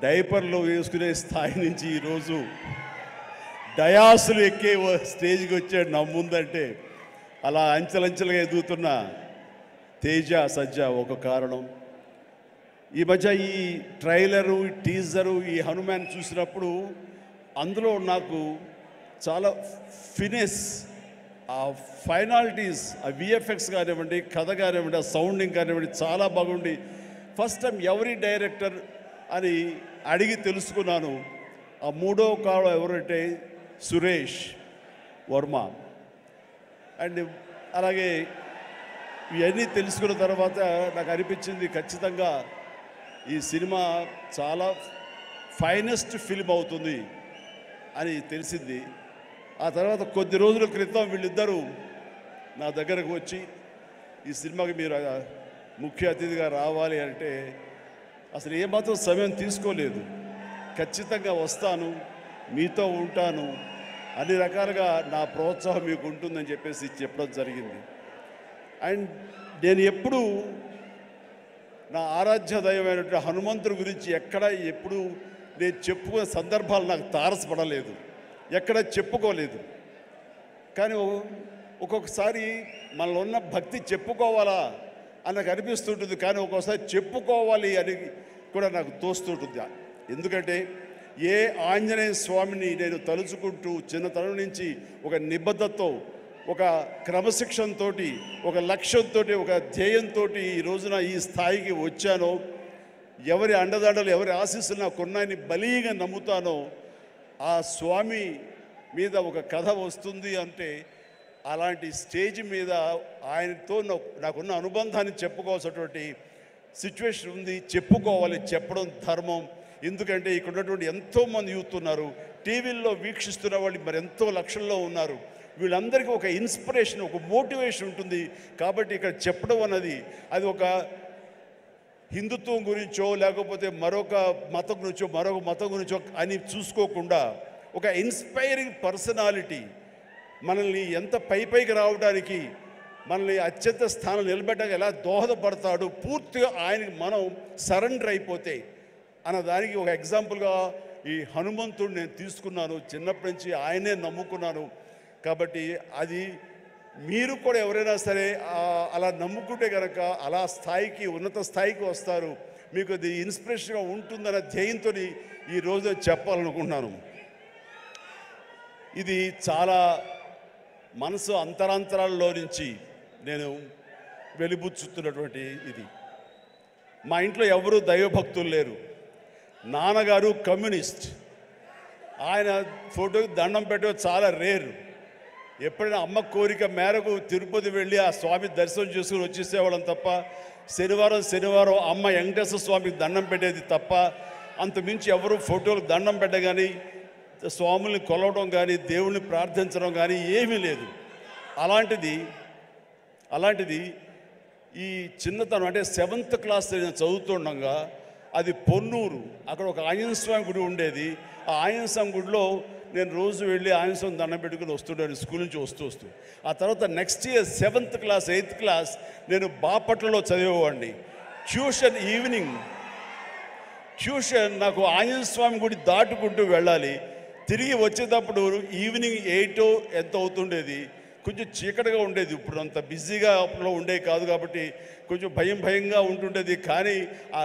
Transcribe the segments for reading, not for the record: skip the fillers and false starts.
డైపర్లో వేసుకునే స్థాయి నుంచి ఈరోజు డయాసులు ఎక్కే స్టేజ్కి వచ్చాడు నా ముందంటే అలా అంచెలంచెలుగా ఎదుగుతున్న తేజ సజ్జ ఒక కారణం. ఈ మధ్య ఈ ట్రైలరు, ఈ టీజరు, ఈ హనుమాన్ చూసినప్పుడు అందులో నాకు చాలా ఫినెస్, ఆ ఫైనాలిటీస్, ఆ విఎఫ్ఎక్స్ కానివ్వండి, కథ కానివ్వండి, ఆ సౌండింగ్ కానివ్వండి చాలా బాగుండి ఫస్ట్ టైం ఎవరి డైరెక్టర్ అని అడిగి తెలుసుకున్నాను. ఆ మూడో కాలం ఎవరంటే సురేష్ వర్మ. అండ్ అలాగే ఇవన్నీ తెలుసుకున్న తర్వాత నాకు అనిపించింది ఖచ్చితంగా ఈ సినిమా చాలా ఫైనెస్ట్ ఫిల్మ్ అవుతుంది అని తెలిసింది. ఆ తర్వాత కొద్ది రోజుల క్రితం వీళ్ళిద్దరూ నా దగ్గరకు వచ్చి ఈ సినిమాకి మీరు ముఖ్య అతిథిగా రావాలి అంటే అసలు ఏమాత్రం సమయం తీసుకోలేదు. ఖచ్చితంగా వస్తాను, మీతో ఉంటాను, అన్ని రకాలుగా నా ప్రోత్సాహం మీకు ఉంటుందని చెప్పేసి చెప్పడం జరిగింది. అండ్ నేను ఎప్పుడూ నా ఆరాధ్య దైవమైనటువంటి హనుమంతుడి గురించి ఎప్పుడు నేను చెప్పుకునే సందర్భాలు నాకు తారసపడలేదు, ఎక్కడ చెప్పుకోలేదు. కానీ ఒక్కొక్కసారి మనలో ఉన్న భక్తి చెప్పుకోవాలా అని నాకు అనిపిస్తుంటుంది, కానీ ఒక్కోసారి చెప్పుకోవాలి అని కూడా నాకు తోస్తుంటుంది. ఎందుకంటే ఏ ఆంజనేయ స్వామిని నేను తలుచుకుంటూ చిన్నతనం నుంచి ఒక నిబద్ధతతో, ఒక క్రమశిక్షణతో, ఒక లక్ష్యంతో, ఒక ధ్యేయంతో ఈ రోజున ఈ స్థాయికి వచ్చానో, ఎవరి అండదండలు, ఎవరి ఆశీస్సులు నాకు ఉన్నాయని బలీగా నమ్ముతానో, ఆ స్వామి మీద ఒక కథ వస్తుంది అంటే అలాంటి స్టేజ్ మీద ఆయనతో నాకున్న అనుబంధాన్ని చెప్పుకోవాల్సినటువంటి సిచ్యువేషన్ ఉంది. చెప్పుకోవాలి, చెప్పడం ధర్మం. ఎందుకంటే ఇక్కడ ఉన్నటువంటి ఎంతోమంది యూత్ ఉన్నారు, టీవీల్లో వీక్షిస్తున్న వాళ్ళు మరి ఎంతో లక్షల్లో ఉన్నారు. వీళ్ళందరికీ ఒక ఇన్స్పిరేషన్, ఒక మోటివేషన్ ఉంటుంది. కాబట్టి ఇక్కడ చెప్పడం అన్నది అది ఒక హిందుత్వం గురించో లేకపోతే మరొక మతం గురించో అని చూసుకోకుండా ఒక ఇన్స్పైరింగ్ పర్సనాలిటీ మనల్ని ఎంత పైకి రావడానికి, మనల్ని అత్యంత స్థానం నిలబెట్టడానికి ఎలా దోహదపడతాడు, పూర్తిగా ఆయనకి మనం సరెండర్ అయిపోతే అన్నదానికి ఒక ఎగ్జాంపుల్గా ఈ హనుమంతుడు నేను తీసుకున్నాను. చిన్నప్పటి నుంచి ఆయనే నమ్ముకున్నాను. కాబట్టి అది మీరు కూడా ఎవరైనా సరే అలా నమ్ముకుంటే కనుక అలా స్థాయికి, ఉన్నత స్థాయికి వస్తారు. మీకు అది ఇన్స్పిరేషన్గా ఉంటుందన్న ధ్యేయంతో ఈరోజు చెప్పాలనుకుంటున్నాను. ఇది చాలా మనసు అంతరాంతరాల్లో నుంచి నేను వెలిబుచ్చుతున్నటువంటి ఇది. మా ఇంట్లో ఎవరు దైవభక్తులు లేరు. నాన్నగారు కమ్యూనిస్ట్, ఆయన ఫోటోకి దండం పెట్టడం చాలా రేరు. ఎప్పుడైనా అమ్మ కోరిక మేరకు తిరుపతి వెళ్ళి ఆ స్వామి దర్శనం చేసుకుని వచ్చేసేవాళ్ళం తప్ప, శనివారం అమ్మ వెంకటేశ్వర స్వామికి దండం పెట్టేది తప్ప, అంతమించి ఎవరు ఫోటోలకు దండం పెట్ట కానీ, స్వాముల్ని కొలవడం కానీ, దేవుణ్ణి ప్రార్థించడం కానీ ఏమీ లేదు. అలాంటిది ఈ చిన్నతనం అంటే 7th క్లాస్ నేను చదువుతుండగా అది పొన్నూరు, అక్కడ ఒక ఆంజనేయ స్వామి గుడి ఉండేది. ఆ ఆంజనేయ స్వామి గుడిలో నేను రోజు వెళ్ళి ఆంజనేయ స్వామి దండం పెట్టుకుని వస్తుంటాను స్కూల్ నుంచి వస్తూ. ఆ తర్వాత next year 7th class 8th class నేను బాపట్లలో చదివేవాడిని. ట్యూషన్ నాకు ఆంజనేయ స్వామి గుడి దాటుకుంటూ వెళ్ళాలి. తిరిగి వచ్చేటప్పుడు ఈవినింగ్ 8 ఎంత అవుతుండేది. కొంచెం చీకటిగా ఉండేది. ఇప్పుడు అంత బిజీగా అప్పుడు ఉండేది కాదు కాబట్టి కొంచెం భయంగా ఉంటుండేది. కానీ ఆ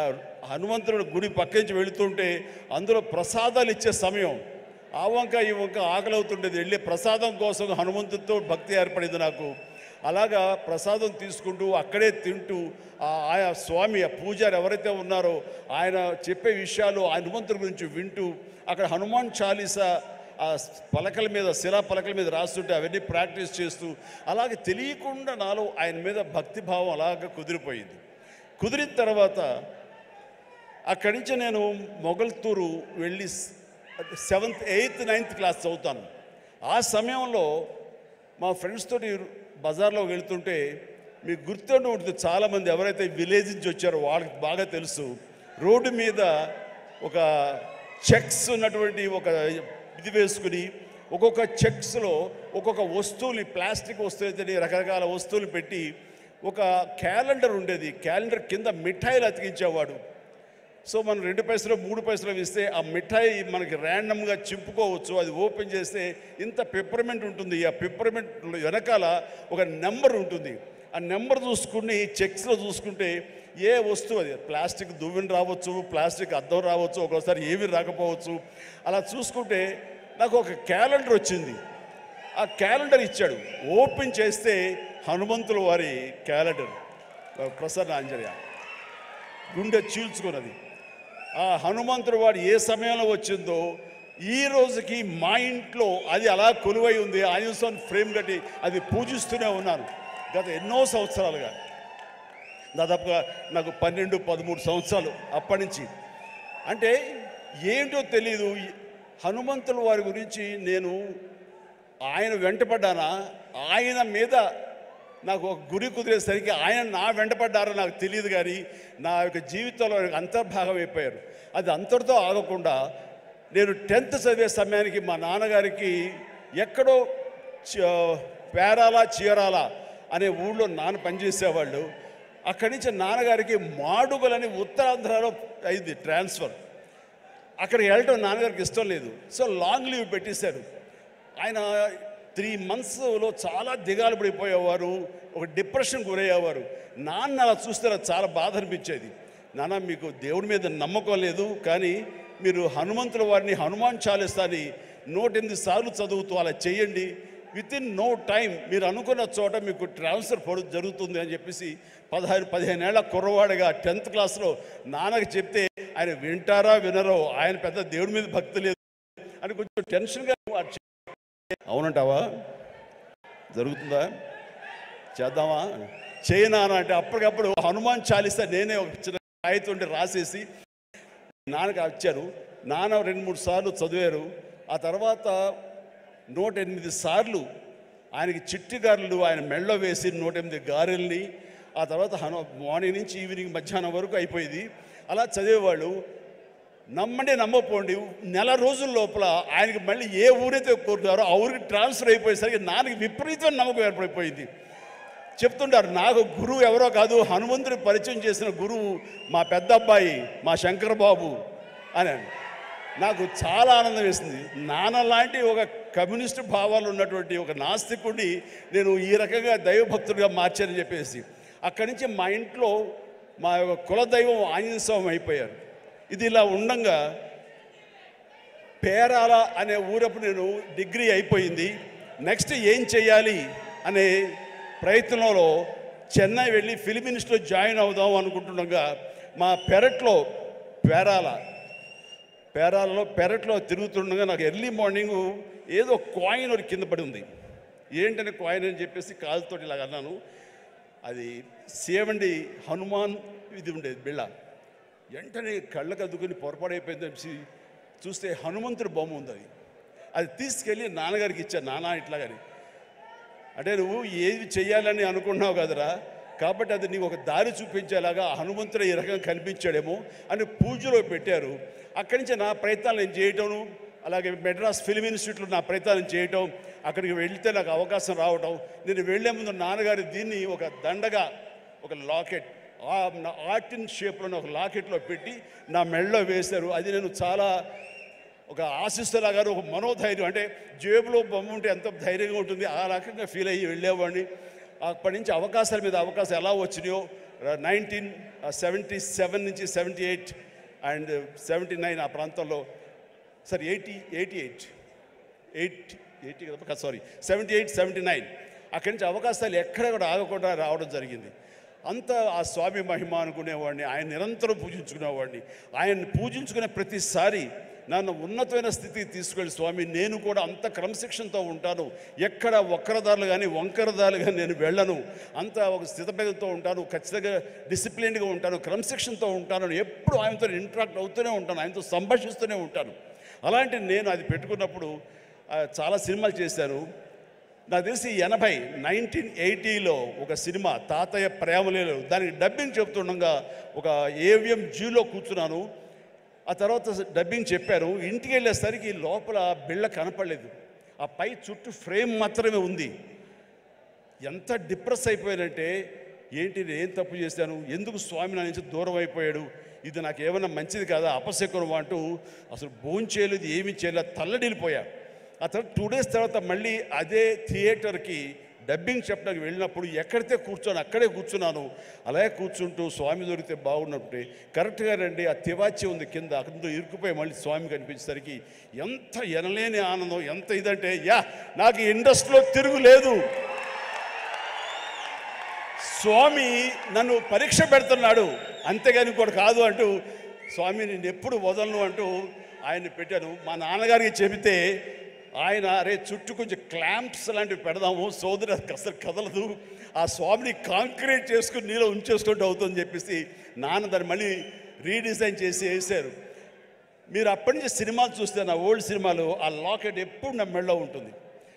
హనుమంతుడి గుడి పక్క నుంచి వెళుతుంటే అందులో ప్రసాదాలు ఇచ్చే సమయం, ఆ వంక ఈ వంక ఆకలి అవుతుండేది. వెళ్ళే ప్రసాదం కోసం హనుమంతుడితో భక్తి ఏర్పడింది నాకు. అలాగా ప్రసాదం తీసుకుంటూ అక్కడే తింటూ ఆయా స్వామి, ఆ పూజారి ఎవరైతే ఉన్నారో ఆయన చెప్పే విషయాలు హనుమంతుడి గురించి వింటూ, అక్కడ హనుమాన్ చాలీసా ఆ పలకల మీద, శిలా పలకల మీద రాస్తుంటే అవన్నీ ప్రాక్టీస్ చేస్తూ, అలాగే తెలియకుండా నాలో ఆయన మీద భక్తిభావం అలాగ కుదిరిపోయింది. కుదిరిన తర్వాత అక్కడి నుంచి నేను మొగల్తూరు వెళ్ళి 7th, 8th, 9th క్లాస్ చదువుతాను. ఆ సమయంలో మా ఫ్రెండ్స్ తోటి బజార్లో వెళ్తుంటే మీకు గుర్తుండి ఉంటుంది, చాలామంది ఎవరైతే విలేజ్ నుంచి వచ్చారో వాళ్ళకి బాగా తెలుసు, రోడ్డు మీద ఒక చెక్స్ ఉన్నటువంటి ఒక ఇది వేసుకుని ఒక్కొక్క చెక్స్లో ఒక్కొక్క వస్తువుని, ప్లాస్టిక్ వస్తువులు అయితే రకరకాల వస్తువులు పెట్టి ఒక క్యాలెండర్ ఉండేది. క్యాలెండర్ కింద మిఠాయిలు అతికించేవాడు. సో మనం 2 పైసలు 3 పైసలు ఇస్తే ఆ మిఠాయి మనకి ర్యాండమ్గా చింపుకోవచ్చు. అది ఓపెన్ చేస్తే ఇంత పెప్పర్మెంట్ ఉంటుంది. ఆ పెప్పర్మెంట్ వెనకాల ఒక నెంబర్ ఉంటుంది. ఆ నెంబర్ చూసుకుని చెక్స్లో చూసుకుంటే ఏ వస్తువు, అది ప్లాస్టిక్ దువ్వెన రావచ్చు, ప్లాస్టిక్ అద్దం రావచ్చు, ఒక్కోసారి ఏమీ రాకపోవచ్చు. అలా చూసుకుంటే నాకు ఒక క్యాలెండర్ వచ్చింది. ఆ క్యాలెండర్ ఇచ్చాడు. ఓపెన్ చేస్తే హనుమంతుల వారి క్యాలెండర్, ప్రసన్న ఆంజనేయ, గుండె చీల్చుకున్నది. ఆ హనుమంతుడు వాడు ఏ సమయంలో వచ్చిందో ఈ రోజుకి మా ఇంట్లో అది అలా కొలువై ఉంది. ఆంజనేయ స్వామి ఫ్రేమ్ కట్టి అది పూజిస్తూనే ఉన్నాను గత ఎన్నో సంవత్సరాలుగా. దాదాపుగా నాకు 12-13 సంవత్సరాలు అప్పటి నుంచి. అంటే ఏంటో తెలీదు, హనుమంతుల వారి గురించి నేను ఆయన వెంటపడ్డానా, ఆయన మీద నాకు ఒక గురి కుదిరేసరికి ఆయన నా వెంటపడ్డారో నాకు తెలియదు, కానీ నా యొక్క జీవితంలో అంతర్భాగం అయిపోయారు. అది అంతటితో ఆగకుండా నేను 10th చదివే సమయానికి మా నాన్నగారికి ఎక్కడో పేరాల చీరాల అనే ఊళ్ళో నాన్న పనిచేసేవాళ్ళు. అక్కడి నుంచి నాన్నగారికి మాడుగులని ఉత్తరాంధ్రలో అయింది ట్రాన్స్ఫర్. అక్కడికి వెళ్ళటం నాన్నగారికి ఇష్టం లేదు. సో లాంగ్ లీవ్ పెట్టేశారు. ఆయన 3 monthsలో చాలా దిగాలు పడిపోయేవారు, ఒక డిప్రెషన్ గురయ్యేవారు. నాన్న అలా చూస్తే నాకు చాలా బాధ అనిపించేది. నాన్న, మీకు దేవుడి మీద నమ్మకం లేదు, కానీ మీరు హనుమంతుల వారిని హనుమాన్ చాలీసాని 108 సార్లు చదువుతూ అలా చేయండి. వితిన్ నో టైం మీరు అనుకున్న చోట మీకు ట్రాన్స్ఫర్ జరుగుతుంది అని చెప్పేసి 15 ఏళ్ల కుర్రవాడిగా 10th క్లాస్లో నాన్నకి చెప్తే ఆయన వింటారా వినరో, ఆయన పెద్ద దేవుడి మీద భక్తి లేదు అని కొంచెం టెన్షన్గా. అవునంటావా? జరుగుతుందా? చేద్దామా? చేయనా అంటే అప్పటికప్పుడు హనుమాన్ చాలీసా నేనే ఒక చిన్న కాగితం రాసేసి నాన్నకి వచ్చారు. నాన్న 2-3 సార్లు చదివారు. ఆ తర్వాత 108 సార్లు ఆయనకి చిట్టి గారెలు ఆయన మెళ్ళో వేసి 108 గారెల్ని, ఆ తర్వాత మార్నింగ్ నుంచి ఈవినింగ్ మధ్యాహ్నం వరకు అయిపోయింది. అలా చదివేవాళ్ళు. నమ్మండి నమ్మపోండి, 1 నెల రోజుల లోపల ఆయనకి మళ్ళీ ఏ ఊరైతే కోరుతారో ఆ ఊరికి ట్రాన్స్ఫర్ అయిపోయేసరికి నాన్నకి విపరీతమైన నమ్మకం ఏర్పడిపోయింది. చెప్తుంటారు, నాకు గురువు ఎవరో కాదు, హనుమంతుడి పరిచయం చేసిన గురువు మా పెద్ద అబ్బాయి మా శంకర్ బాబు అని. నాకు చాలా ఆనందం వేసింది. నాన్న లాంటి ఒక కమ్యూనిస్టు భావాలు ఉన్నటువంటి ఒక నాస్తికుడిని నేను ఈ రకంగా దైవభక్తుడిగా మార్చానని చెప్పేసి అక్కడి నుంచి మా ఇంట్లో మా యొక్క కులదైవం ఆంజనేయ స్వామి అయిపోయారు. ఇది ఇలా ఉండంగా పేరాల అనే ఊరప్పుడు నేను డిగ్రీ అయిపోయింది. నెక్స్ట్ ఏం చేయాలి అనే ప్రయత్నంలో చెన్నై వెళ్ళి ఫిల్మ్ ఇన్స్టిట్యూట్లో జాయిన్ అవుదాం అనుకుంటుండగా మా పెరట్లో పెరట్లో తిరుగుతుండగా నాకు ఎర్లీ మార్నింగ్ ఏదో కాయిన్ ఒకటి కింద పడి ఉంది. ఏంటనే కాయిన్ అని చెప్పేసి కాలుతో ఇలాగ అన్నాను. అది సేవండి హనుమాన్ ఇది ఉండేది బిళ్ళ. వెంటనే కళ్ళకు అద్దుకుని పొరపాడైపోయింది చెప్పి చూస్తే హనుమంతుడి బొమ్మ ఉంది. అది తీసుకెళ్ళి నాన్నగారికి ఇచ్చాను. నాన్న ఇట్లాగని, అంటే నువ్వు ఏది చెయ్యాలని అనుకున్నావు కదరా, కాబట్టి అది నీకు ఒక దారి చూపించేలాగా హనుమంతుడు ఈ రకంగా కనిపించాడేమో అని పూజలో పెట్టారు. అక్కడి నుంచి నా ప్రయత్నాలు నేను చేయటం, అలాగే మెడ్రాస్ ఫిల్మ్ ఇన్స్టిట్యూట్లో నా ప్రయత్నాలు చేయటం, అక్కడికి వెళ్తే నాకు అవకాశం రావటం. నేను వెళ్లే ముందు నాన్నగారు దీన్ని ఒక దండగా, ఒక లాకెట్, ఆర్టిన్ షేప్లో ఒక లాకెట్లో పెట్టి నా మెడలో వేశారు. అది నేను చాలా ఒక ఆశిస్తులాగా, ఒక మనోధైర్యం, అంటే జేబులో బొమ్మ ఉంటే ఎంత ధైర్యంగా ఉంటుంది ఆ రకంగా ఫీల్ అయ్యి వెళ్ళేవాడిని. అప్పటి నుంచి అవకాశాల మీద అవకాశం ఎలా వచ్చినాయో 1977 నుంచి 78 అండ్ 79 ఆ ప్రాంతంలో, సారీ 78 సారీ 78, 79 అక్కడి నుంచి అవకాశాలు ఎక్కడ కూడా ఆగకుండా రావడం జరిగింది. అంత ఆ స్వామి మహిమ అనుకునేవాడిని. ఆయన నిరంతరం పూజించుకునేవాడిని. ఆయన్ని పూజించుకునే ప్రతిసారి నన్ను ఉన్నతమైన స్థితికి తీసుకెళ్ళి స్వామి నేను కూడా అంత క్రమశిక్షణతో ఉంటాను, ఎక్కడ వక్రదారులు కానీ వంకరదారులు కానీ నేను వెళ్ళను, అంత ఒక స్థితపేదతో ఉంటాను, ఖచ్చితంగా డిసిప్లిన్గా ఉంటాను, క్రమశిక్షణతో ఉంటాను, ఎప్పుడు ఆయనతో ఇంటరాక్ట్ అవుతూనే ఉంటాను, ఆయనతో సంభాషిస్తూనే ఉంటాను. అలాంటి నేను అది పెట్టుకున్నప్పుడు చాలా సినిమాలు చేశాను. నాకు తెలిసి 1980లో ఒక సినిమా తాతయ్య ప్రేమలేలు, దానికి డబ్బింగ్ చెప్తుండగా ఒక ఏవిఎం జీలో కూర్చున్నాను. ఆ తర్వాత డబ్బింగ్ చెప్పారు. ఇంటికి వెళ్ళేసరికి లోపల బిళ్ళ కనపడలేదు, ఆ పై చుట్టూ ఫ్రేమ్ మాత్రమే ఉంది. ఎంత డిప్రెస్ అయిపోయానంటే, ఏంటి నేను ఏం తప్పు చేశాను, ఎందుకు స్వామి నా నుంచి దూరం అయిపోయాడు, ఇది నాకు ఏమైనా మంచిది కాదా, అపశకునం అంటూ అసలు భోంచేయలేదు, ఏమీ చేయలేదు, తల్లడిల్లిపోయా. ఆ తర్వాత 2 days తర్వాత మళ్ళీ అదే థియేటర్కి డబ్బింగ్ చెప్పడానికి వెళ్ళినప్పుడు ఎక్కడితే కూర్చొని అక్కడే కూర్చున్నాను. అలాగే కూర్చుంటూ స్వామి దొరికితే బాగున్నప్పుడు కరెక్ట్గా రండి ఆ తివాచి ఉంది కింద, అక్కడితో ఇరుక్కుపోయి మళ్ళీ స్వామి కనిపించేసరికి ఎంత ఎనలేని ఆనందం, ఎంత ఇదంటే నాకు ఇండస్ట్రీలో తిరుగులేదు. స్వామి నన్ను పరీక్ష పెడుతున్నాడు, అంతేగాని ఇంకోటి కాదు అంటూ స్వామి నేను ఎప్పుడు వదలను అంటూ ఆయన్ని పెట్టాను. మా నాన్నగారికి చెబితే ఆయన అరే చుట్టూ కొంచెం క్లాంప్స్ లాంటివి పెడదాము, సోదరు అసలు కదలదు, ఆ స్వామిని కాంక్రీట్ చేసుకుని నీలో ఉంచేసుకుంటూ అవుతుందని చెప్పేసి నాన్న దాన్ని మళ్ళీ రీడిజైన్ చేసి వేశారు. మీరు అప్పటి నుంచి సినిమాలు చూస్తే నా ఓల్డ్ సినిమాలు ఆ లాకెట్ ఎప్పుడు నా మెడలో ఉంటుంది.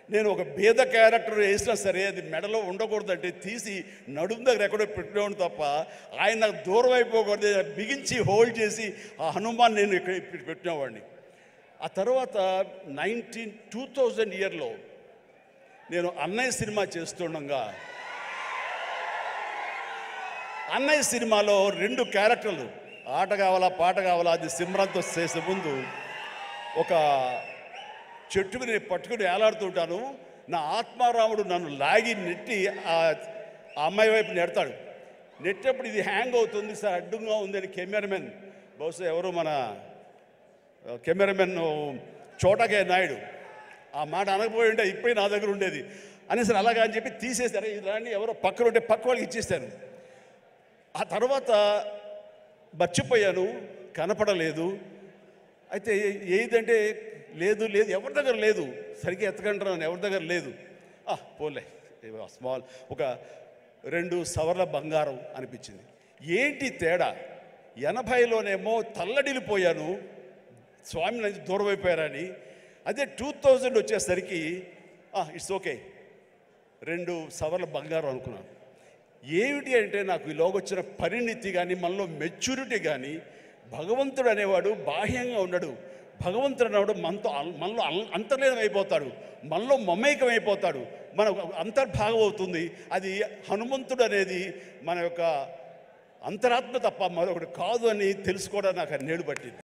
నేను ఒక భేద క్యారెక్టర్ వేసినా సరే అది మెడలో ఉండకూడదంటే తీసి నడుము దగ్గర ఎక్కడో పెట్టినవాడు తప్ప ఆయన నాకు దూరం అయిపోకూడదు, బిగించి హోల్డ్ చేసి ఆ హనుమాన్ నేను ఇక్కడ పెట్టినవాడిని. ఆ తర్వాత 2000 ఇయర్లో నేను అన్నయ్య సినిమా చేస్తుండగా అన్నయ్య సినిమాలో 2 క్యారెక్టర్లు, ఆట కావాలా పాట కావాలా, అది సిమ్రంతో చేసే ముందు ఒక చెట్టుకు నేను పట్టుకుని వేలాడుతుంటాను. నా ఆత్మారాముడు నన్ను లాగి నెట్టి ఆ అమ్మాయి వైపు నెడతాడు. నెట్టేప్పుడు ఇది హ్యాంగ్ అవుతుంది సార్, అడ్డుగా ఉందని కెమెరామెన్, బహుశా ఎవరు మన కెమెరామెన్ చోటకే నాయుడు ఆ మాట అనకపోయి ఉంటే ఇప్పుడే నా దగ్గర ఉండేది అనేసరి అలాగా అని చెప్పి తీసేశారు. ఇలాంటి ఎవరో పక్కన ఉంటే పక్క వాళ్ళకి ఇచ్చేస్తాను. ఆ తర్వాత మర్చిపోయాను, కనపడలేదు. అయితే ఏదంటే లేదు లేదు ఎవరి దగ్గర లేదు, సరిగ్గా ఎత్తకంటున్నాను, ఎవరి దగ్గర లేదు. పోలే స్మాల్ ఒక 2 సవర్ల బంగారం అనిపించింది. ఏంటి తేడా, 80లోనేమో తల్లడిల్లిపోయాను, స్వామి నుంచి దూరం అయిపోయారని. అదే 2000 వచ్చేసరికి ఇట్స్ ఓకే, 2 సవర్ల బంగారం అనుకున్నాను. ఏమిటి అంటే నాకు ఈలోగొచ్చిన పరిణితి కానీ మనలో మెచ్యూరిటీ కానీ, భగవంతుడు అనేవాడు బాహ్యంగా ఉండడు. భగవంతుడు అనేవాడు మనలో అంతర్లీనం అయిపోతాడు, మనలో మమైకం అయిపోతాడు, మన అంతర్భాగం అవుతుంది. అది హనుమంతుడు అనేది మన యొక్క అంతరాత్మ తప్ప మరొకటి కాదు అని తెలుసుకోవడం నాకు 2 పట్టింది.